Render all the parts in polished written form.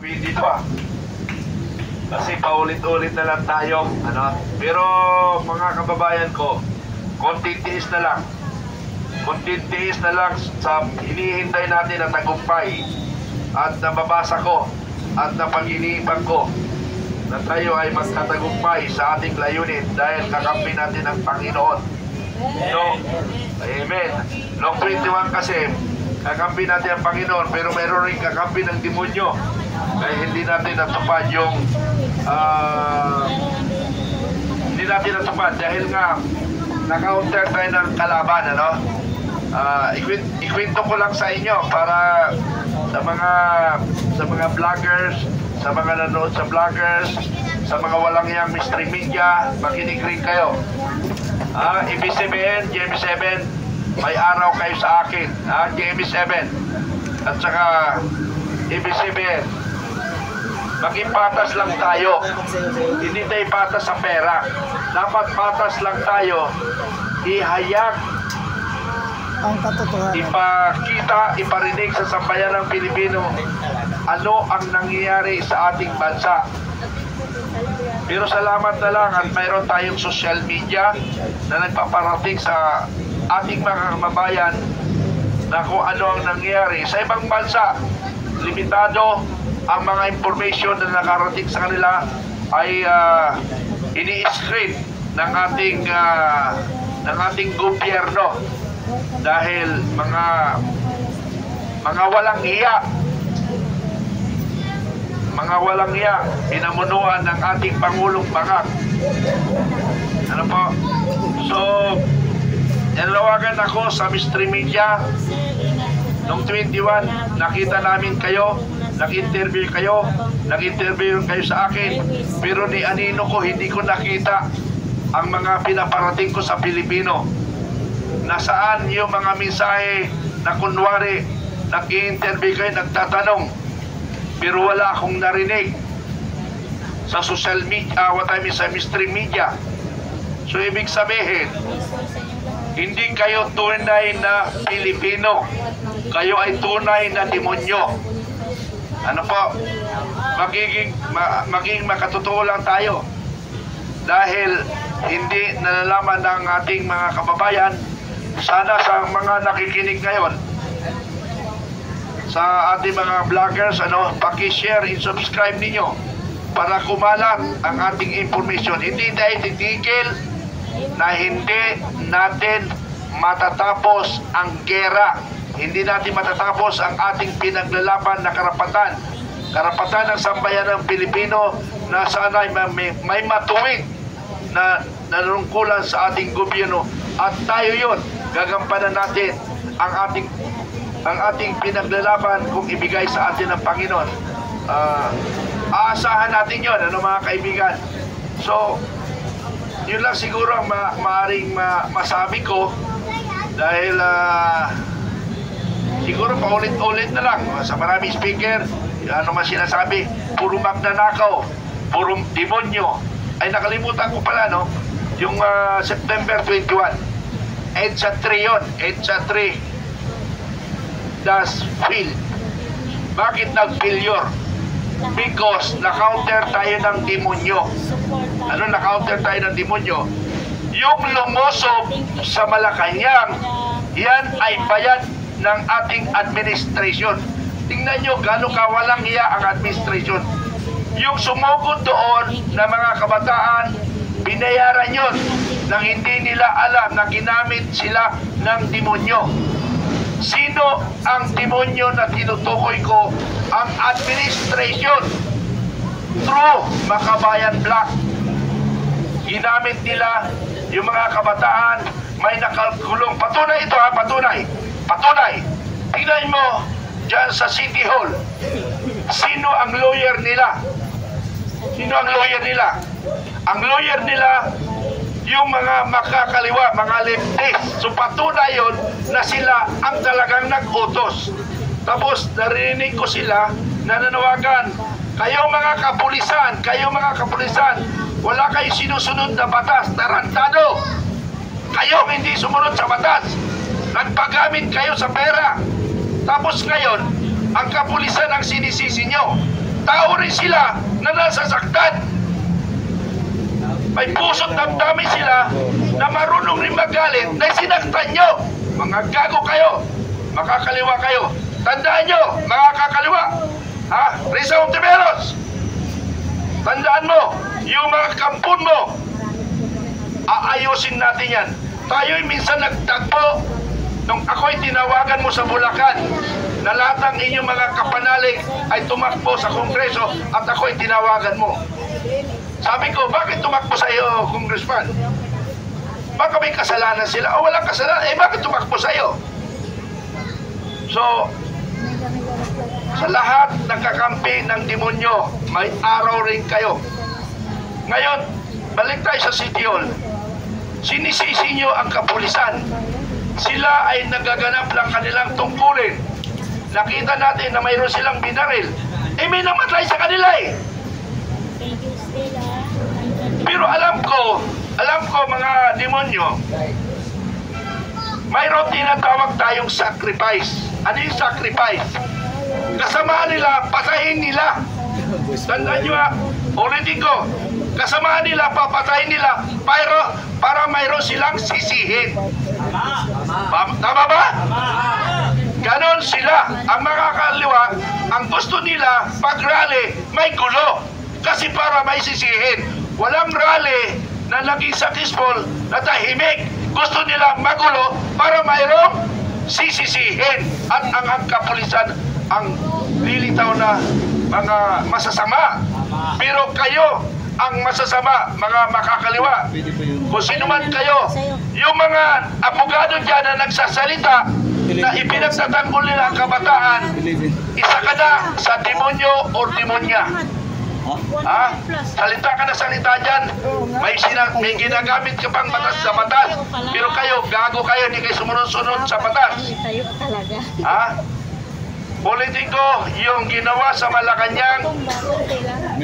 Dito kasi paulit-ulit na lang tayo, pero mga kababayan ko, konting tiis na lang sa hinihintay natin na tagumpay at nababasa ko at napag-iniipan ko na tayo ay magtatagumpay sa ating layunin dahil kakampi natin ang Panginoon. Amen. Noong 21 kasi kakampi natin ang Panginoon, pero mayroon rin kakampi ng demonyo. Kaya hindi natin natupad yung hindi natin natupad dahil nga na-counter tayo ng kalaban, ikwento ko lang sa inyo para sa mga vloggers, sa mga nanonood sa vloggers, sa mga walang yang mystery media, makinig rin kayo. Ibig sabihin, James 7, may araw kayo sa akin, James 7. At saka ibig sabihin, maging patas lang tayo. Hindi tayo patas sa pera. Dapat patas lang tayo. Ihayag, ang katotohanan, ipakita, iparinig sa sambayan ng Pilipino ano ang nangyayari sa ating bansa. Pero salamat na lang at mayroon tayong social media na nagpaparating sa ating mga kababayan na kung ano ang nangyayari sa ibang bansa. Limitado ang mga information na nakarating sa kanila ay ini-screen ng ating gobyerno dahil mga walang hiya pinamunuan ng ating Pangulong Bangag. So nalawagan ako sa mystery media noong 21, nakita namin kayo, nag-interview kayo sa akin, pero ni anino ko hindi ko nakita ang mga pinaparating ko sa Pilipino. Nasaan yung mga mensahe na kunwari nag-i-interview kayo, nagtatanong, pero wala akong narinig sa social media, sa mystery media. So ibig sabihin, hindi kayo tunay na Pilipino, kayo ay tunay na demonyo. Maging makatotoo lang tayo dahil hindi nalalaman ng ating mga kababayan. Sana sa mga nakikinig ngayon sa ating mga vloggers, paki-share and subscribe ninyo para kumalat ang ating information. Hindi tayo titigil na hindi natin matatapos ang gera. Hindi natin matatapos ang ating pinaglalaban na karapatan ng sambayan ng Pilipino na sana may matuwid na nanungkulan sa ating gobyerno. At tayo yun, gagampanan natin ang ating pinaglalaban kung ibigay sa atin ng Panginoon. Aasahan natin yun, mga kaibigan. So, yun lang siguro ang maaaring masabi ko dahil siguro paulit-ulit na lang sa maraming speaker, man sinasabi, puro magnanakaw, puro demonyo. Ay nakalimutan ko pala, yung September 21, EDSA 3 yun, EDSA 3 das fail. Bakit nag-failure? Because na-counter tayo ng demonyo. Na-counter tayo ng demonyo? Yung lumusob sa Malacanang, yan ay bayad ng ating administration. Tingnan nyo gano'ng kawalang hiya ang administration. Yung sumugod doon na mga kabataan, binayaran yun nang hindi nila alam na ginamit sila ng demonyo. Sino ang demonyo na tinutukoy ko? Ang administration. True, Makabayan Black. Ginamit nila yung mga kabataan, may nakalkulong. Patunay ito, patunay. Tingnan mo dyan sa City Hall. Sino ang lawyer nila? Ang lawyer nila, yung mga makakaliwa, mga leftist. So patunay yun na sila ang talagang nag-utos. Tapos narinig ko sila na nanawagan, kayo mga kapulisan, wala kayo sinusunod na batas, tarantado. Kayo hindi sumunod sa batas. Nagpagamit kayo sa pera. Tapos ngayon, ang kapulisan ang sinisisi nyo. tao rin sila na nasasaktan. May puso't damdamin sila na marunong rin magalit na sinaktan nyo. Mga gago kayo, makakaliwa kayo. Tandaan nyo, mga kakaliwa, ha? Risa Ontiveros, tandaan mo, yung mga kampun mo, aayusin natin yan. Tayo'y minsan nagtagpo nung ako'y tinawagan mo sa Bulacan na lahat ng inyong mga kapanalig ay tumakbo sa Kongreso at ako'y tinawagan mo. Sabi ko, bakit tumakbo sa iyo, Congressman? Baka may kasalanan sila o walang kasalanan, eh bakit tumakbo sa iyo? So, sa lahat ng kakampi ng demonyo, may araw rin kayo. Ngayon, balik tayo sa City Hall. Sinisisi nyo ang kapulisan. Sila ay nagaganap ng kanilang tungkulin. Nakita natin na mayroon silang binaril. Eh may namatay sa kanila eh. Pero alam ko mga demonyo, mayroon tinatawag tayong sacrifice. Ano yung sacrifice? Kasamaan nila, patayin nila. Tandaan nyo ha, ulitin ko, kasamaan nila, papatayin nila, para mayroon silang sisihin. Tama ba? Ganon sila. Ang mga kaliwa, ang gusto nila, pag rally, may gulo. Kasi para may sisihin. Walang rally na naging successful na tahimik. Gusto nila magulo para mayroong sisisihin. At ang kapulisan ang lilitaw na mga masasama. Pero kayo ang masasama, mga makakaliwa. Kung sino man kayo, yung mga abogado dyan na nagsasalita na ipinagtatanggol nila ang kabataan, isa ka na sa demonyo o demonya. Ha? Salita ka na salita dyan. May ginagamit ka pang batas sa batas. Pero kayo, gago kayo, hindi kayo sumunod-sunod sa batas. Ha? Ulitin ko, yung ginawa sa Malacanang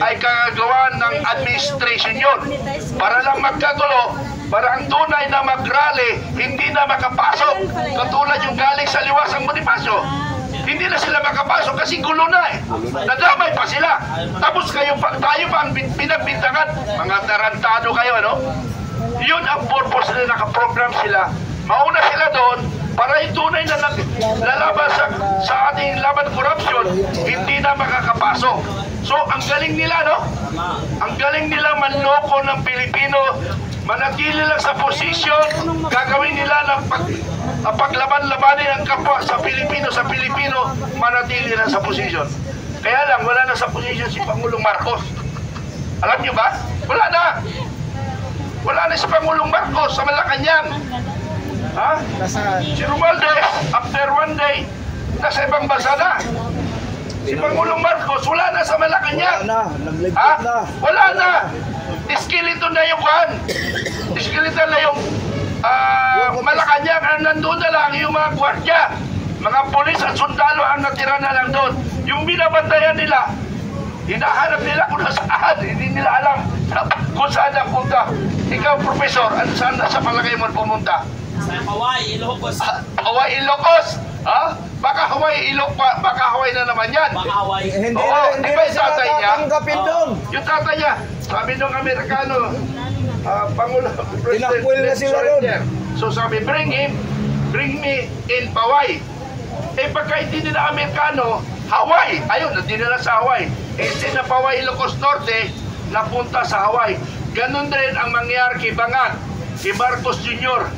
ay kagagawa ng administration yun. Para lang magkagulo, para ang tunay na mag-rally, hindi na makapasok. Katulad yung galing sa Liwasang Bonifacio. Hindi na sila makapasok kasi gulo na eh. Nadamay pa sila. Tapos tayo pa ang pinagbintangan. Mga tarantado kayo, ano? Yun ang purpose na nakaprogram sila. Mauna sila doon para itunay na nalalaban sa ating laban corruption, hindi na makakapasok. So, ang galing nila, no? Ang galing nila manloko ng Pilipino, manatili lang sa posisyon, gagawin nila ng paglaban-labanin ang kapwa sa Pilipino, manatili lang sa posisyon. Kaya lang, wala na sa posisyon si Pangulong Marcos. Alam nyo ba? Wala na. Wala na si Pangulong Marcos sa Malacanang. Ha? Si Romualdez, after one day, nasa ibang bansa na. Si Pangulong Marcos, wala na sa Malacanang. Ha? Wala na. Skeleton na yung kan. Skeleton na yung Malacanang. Nandun na lang yung mga gwardiya. Mga polis at sundalo ang natira na lang doon. Yung binabantayan nila, hinahanap nila kung nasaan. Hindi nila alam kung saan ang punta. Ikaw, Profesor, saan sa palagay mo pumunta? Sa Hawaii, Ilocos. Hawaii, Ilocos? Ha? Baka Hawaii, baka Hawaii na naman yan. Baka Hawaii. Oo, di ba yung tatay niya? Yung Yung tatay niya, sabi nung Amerikano, Pangulo, Tinakwil na sila ron. So sabi, bring me in Hawaii. Eh pagka hindi nila Amerikano, Hawaii, ayun, dinala sa Hawaii. Hindi na Hawaii, Ilocos Norte, napunta sa Hawaii. Ganun din ang mangyari kay Bangat, kay Marcos Jr.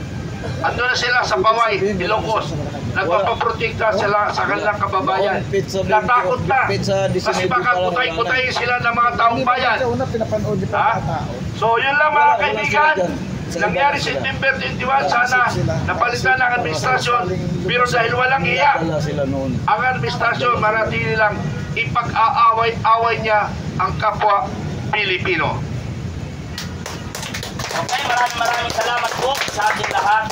Ando na sila sa Hawaii, Ilocos. Nagpapaprotekta sila sa kanilang kababayan. Natakot na. Kasi baka kutay-kutayin sila ng mga taong bayan. Ha? So yun lang mga kaibigan. Nangyari September 21, sana napalitan ng administrasyon. Pero dahil walang iyak, ang administrasyon manatili lang ipag-aaway-away niya ang kapwa Pilipino. Okay, maraming salamat po sa ating lahat.